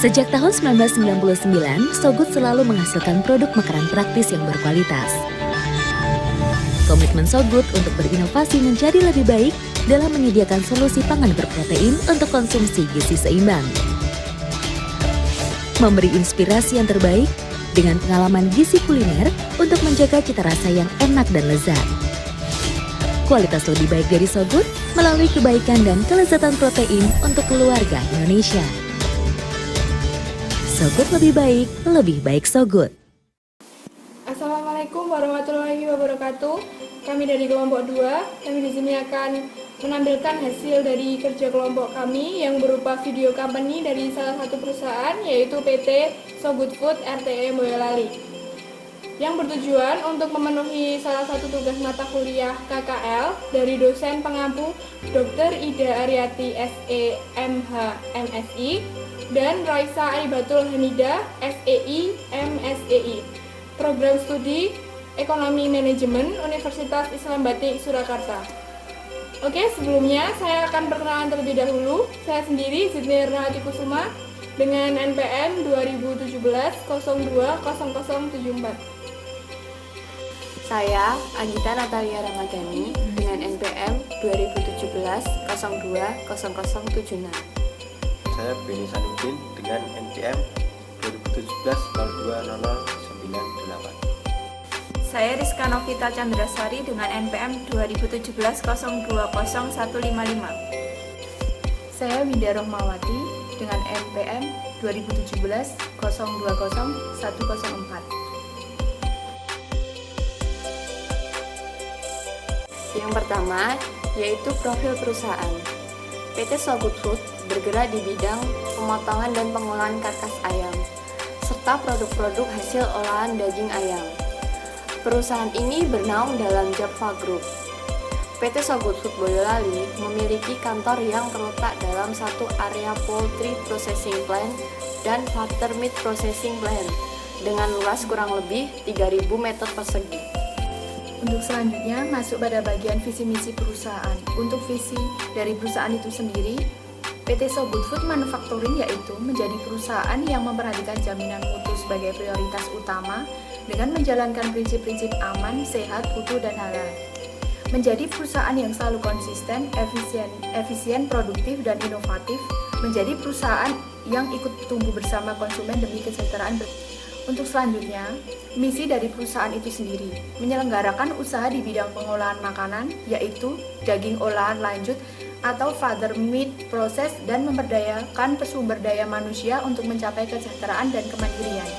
Sejak tahun 1999, So Good selalu menghasilkan produk makanan praktis yang berkualitas. Komitmen So Good untuk berinovasi menjadi lebih baik dalam menyediakan solusi pangan berprotein untuk konsumsi gizi seimbang. Memberi inspirasi yang terbaik dengan pengalaman gizi kuliner untuk menjaga cita rasa yang enak dan lezat. Kualitas lebih baik dari So Good melalui kebaikan dan kelezatan protein untuk keluarga Indonesia. So Good lebih baik So Good. Assalamualaikum warahmatullahi wabarakatuh. Kami dari kelompok 2, kami di sini akan menampilkan hasil dari kerja kelompok kami yang berupa video company dari salah satu perusahaan yaitu PT So Good Food RTE Boyolali, yang bertujuan untuk memenuhi salah satu tugas mata kuliah KKL dari dosen pengampu Dr. Ida Aryati SE MH MSI dan Raisa Aibatul Hamida SEI MSEI, Program Studi Ekonomi Manajemen Universitas Islam Batik Surakarta. Oke, sebelumnya saya akan perkenalan terlebih dahulu. Saya sendiri Zidnirna Atikusuma dengan NPM 2017-02-0074. Saya Agita Natalia Ramadhani dengan NPM 2017-02-0076. Saya Beni Sanudin dengan NPM 2017-02-0098. Saya Rizka Novita Chandrasari dengan NPM 2017-02-0155. Saya Winda Rohmawati dengan NPM 2017-02-0104. Yang pertama, yaitu profil perusahaan. PT So Good Food bergerak di bidang pemotongan dan pengolahan karkas ayam, serta produk-produk hasil olahan daging ayam. Perusahaan ini bernaung dalam Java Group. PT So Good Food Boyolali memiliki kantor yang terletak dalam satu area poultry processing plant dan butter meat processing plant dengan luas kurang lebih 3.000 meter persegi. Untuk selanjutnya masuk pada bagian visi misi perusahaan. Untuk visi dari perusahaan itu sendiri, PT So Good Food Manufacturing yaitu menjadi perusahaan yang memperhatikan jaminan mutu sebagai prioritas utama dengan menjalankan prinsip-prinsip aman, sehat, mutu, dan halal. Menjadi perusahaan yang selalu konsisten, efisien, produktif, dan inovatif. Menjadi perusahaan yang ikut tumbuh bersama konsumen demi kesejahteraan Untuk selanjutnya, misi dari perusahaan itu sendiri menyelenggarakan usaha di bidang pengolahan makanan, yaitu daging olahan lanjut atau further meat process, dan memberdayakan sumber daya manusia untuk mencapai kesejahteraan dan kemandirian.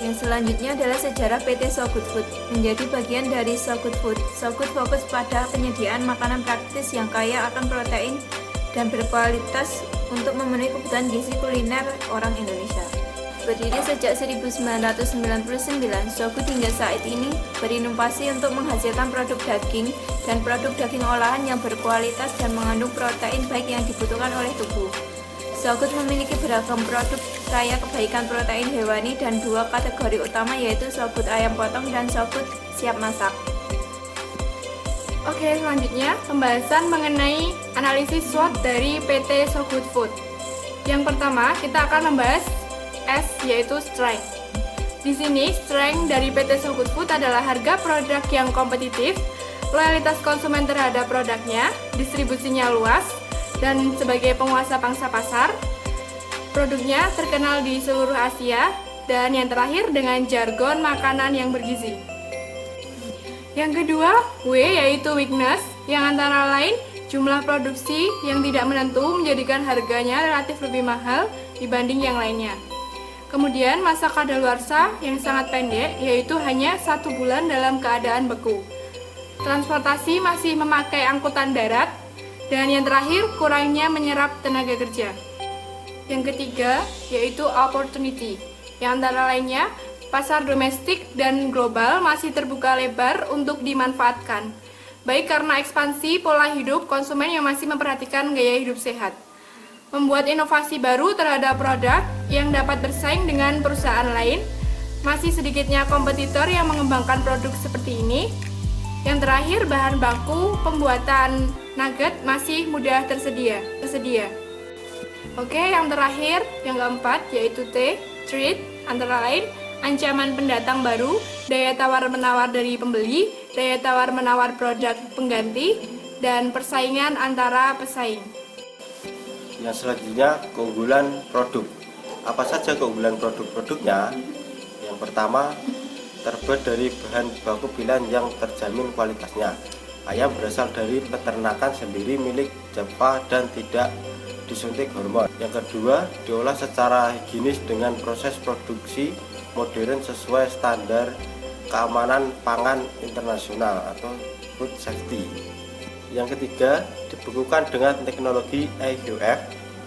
Yang selanjutnya adalah sejarah PT So Good Food. Menjadi bagian dari So Good Food, So Good fokus pada penyediaan makanan praktis yang kaya akan protein dan berkualitas untuk memenuhi kebutuhan gizi kuliner orang Indonesia. Berdiri sejak 1999, So Good hingga saat ini berinovasi untuk menghasilkan produk daging dan produk daging olahan yang berkualitas dan mengandung protein baik yang dibutuhkan oleh tubuh. So Good memiliki beragam produk kaya kebaikan protein hewani dan dua kategori utama yaitu So Good ayam potong dan So Good siap masak. Oke, selanjutnya pembahasan mengenai analisis SWOT dari PT So Good Food. Yang pertama, kita akan membahas S, yaitu strength. Di sini, strength dari PT So Good Food adalah harga produk yang kompetitif, loyalitas konsumen terhadap produknya, distribusinya luas, dan sebagai penguasa pangsa pasar, produknya terkenal di seluruh Asia, dan yang terakhir dengan jargon makanan yang bergizi. Yang kedua, W, yaitu weakness, yang antara lain jumlah produksi yang tidak menentu menjadikan harganya relatif lebih mahal dibanding yang lainnya. Kemudian masa kadaluarsa yang sangat pendek, yaitu hanya 1 bulan dalam keadaan beku. Transportasi masih memakai angkutan darat. Dan yang terakhir, kurangnya menyerap tenaga kerja. Yang ketiga, yaitu opportunity, yang antara lainnya pasar domestik dan global masih terbuka lebar untuk dimanfaatkan, baik karena ekspansi pola hidup konsumen yang masih memperhatikan gaya hidup sehat. Membuat inovasi baru terhadap produk yang dapat bersaing dengan perusahaan lain, masih sedikitnya kompetitor yang mengembangkan produk seperti ini. Yang terakhir, bahan baku pembuatan nugget masih mudah tersedia. Oke, yang terakhir, yang keempat yaitu T, treat, antara lain ancaman pendatang baru, daya tawar-menawar dari pembeli, daya tawar-menawar produk pengganti, dan persaingan antara pesaing. Yang selanjutnya, keunggulan produk. Apa saja keunggulan produk-produknya? Yang pertama, terbuat dari bahan baku pilihan yang terjamin kualitasnya. Ayam berasal dari peternakan sendiri milik Java dan tidak disuntik hormon. Yang kedua, diolah secara higienis dengan proses produksi modern sesuai standar keamanan pangan internasional atau food safety. Yang ketiga, dibekukan dengan teknologi IQF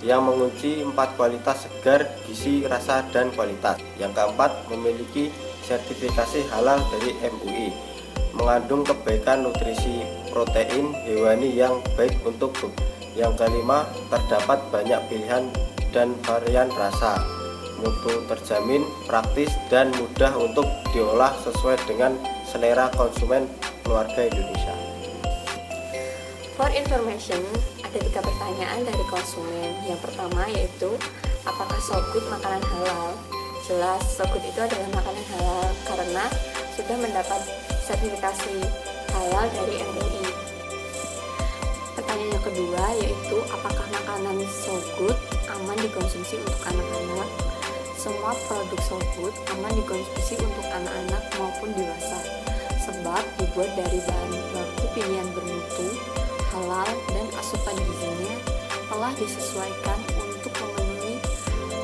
yang mengunci 4 kualitas segar, gizi, rasa, dan kualitas. Yang keempat, memiliki sertifikasi halal dari MUI, mengandung kebaikan nutrisi protein hewani yang baik untuk tubuh. Yang kelima, terdapat banyak pilihan dan varian rasa, mutu terjamin, praktis, dan mudah untuk diolah sesuai dengan selera konsumen keluarga Indonesia. For information, ada 3 pertanyaan dari konsumen. Yang pertama yaitu, apakah Sogut makanan halal? Jelas, Sogut itu adalah makanan halal karena sudah mendapat sertifikasi halal dari MUI. Pertanyaan yang kedua yaitu, apakah makanan Sogut aman dikonsumsi untuk anak-anak? Semua produk Sogut aman dikonsumsi untuk anak-anak maupun dewasa, sebab dibuat dari bahan baku pilihan bermutu, halal, dan asupan gizinya telah disesuaikan untuk memenuhi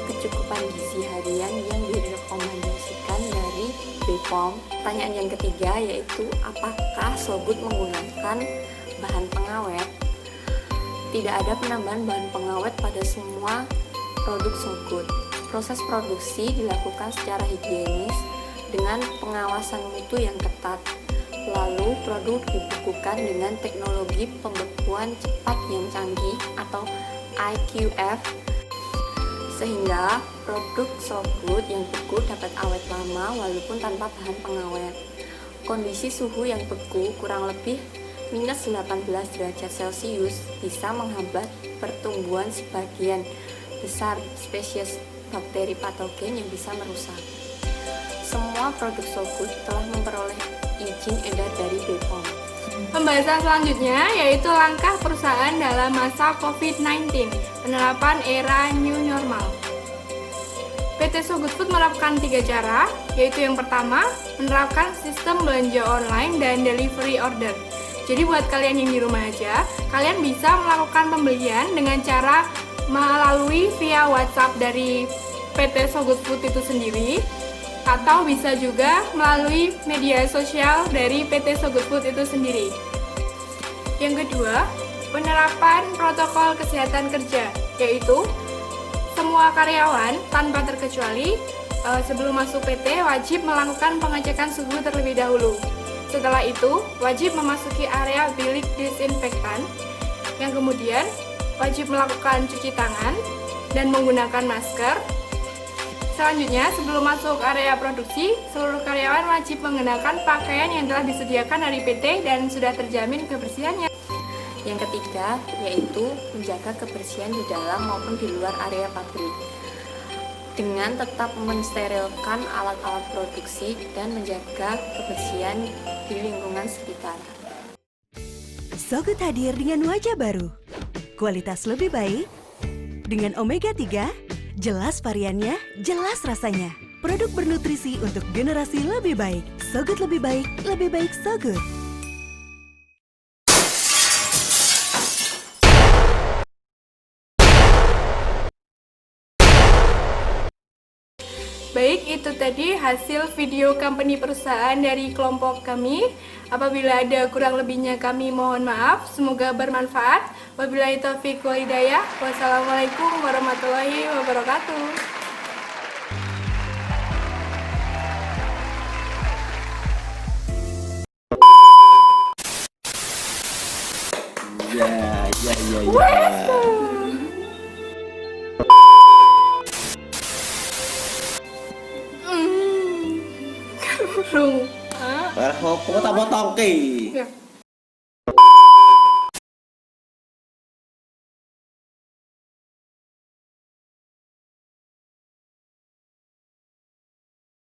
kecukupan gizi harian yang direkomendasikan dari BPOM. Pertanyaan yang ketiga yaitu, apakah Sogut menggunakan bahan pengawet? Tidak ada penambahan bahan pengawet pada semua produk Sogut. Proses produksi dilakukan secara higienis dengan pengawasan mutu yang ketat. Lalu produk dibekukan dengan teknologi pembekuan cepat yang canggih atau IQF, sehingga produk Sogut yang beku dapat awet lama walaupun tanpa bahan pengawet. Kondisi suhu yang beku kurang lebih minus 18 derajat Celcius bisa menghambat pertumbuhan sebagian besar spesies bakteri patogen yang bisa merusak. Semua produk Sogut telah memperoleh izin edar dari BPOM. Pembahasan selanjutnya yaitu langkah perusahaan dalam masa COVID-19, penerapan era new normal. PT Sogut Food menerapkan 3 cara, yaitu yang pertama, menerapkan sistem belanja online dan delivery order. Jadi buat kalian yang di rumah aja, kalian bisa melakukan pembelian dengan cara melalui via WhatsApp dari PT Sogut Food itu sendiri, atau bisa juga melalui media sosial dari PT Sogut Food itu sendiri. Yang kedua, penerapan protokol kesehatan kerja, yaitu semua karyawan tanpa terkecuali sebelum masuk PT wajib melakukan pengecekan suhu terlebih dahulu. Setelah itu, wajib memasuki area bilik disinfektan, yang kemudian wajib melakukan cuci tangan dan menggunakan masker. Selanjutnya, sebelum masuk area produksi, seluruh karyawan wajib mengenakan pakaian yang telah disediakan dari PT dan sudah terjamin kebersihannya. Yang ketiga yaitu menjaga kebersihan di dalam maupun di luar area pabrik dengan tetap mensterilkan alat-alat produksi dan menjaga kebersihan di lingkungan sekitar. Sogut hadir dengan wajah baru, kualitas lebih baik, dengan omega 3, jelas variannya, jelas rasanya. Produk bernutrisi untuk generasi lebih baik. Sogut lebih baik Sogut. Baik, itu tadi hasil video company perusahaan dari kelompok kami. Apabila ada kurang lebihnya kami mohon maaf. Semoga bermanfaat. Wabillahi taufiq wal hidayah. Wassalamualaikum warahmatullahi wabarakatuh. Kurung. Lah, kok tak potong ki? Ya.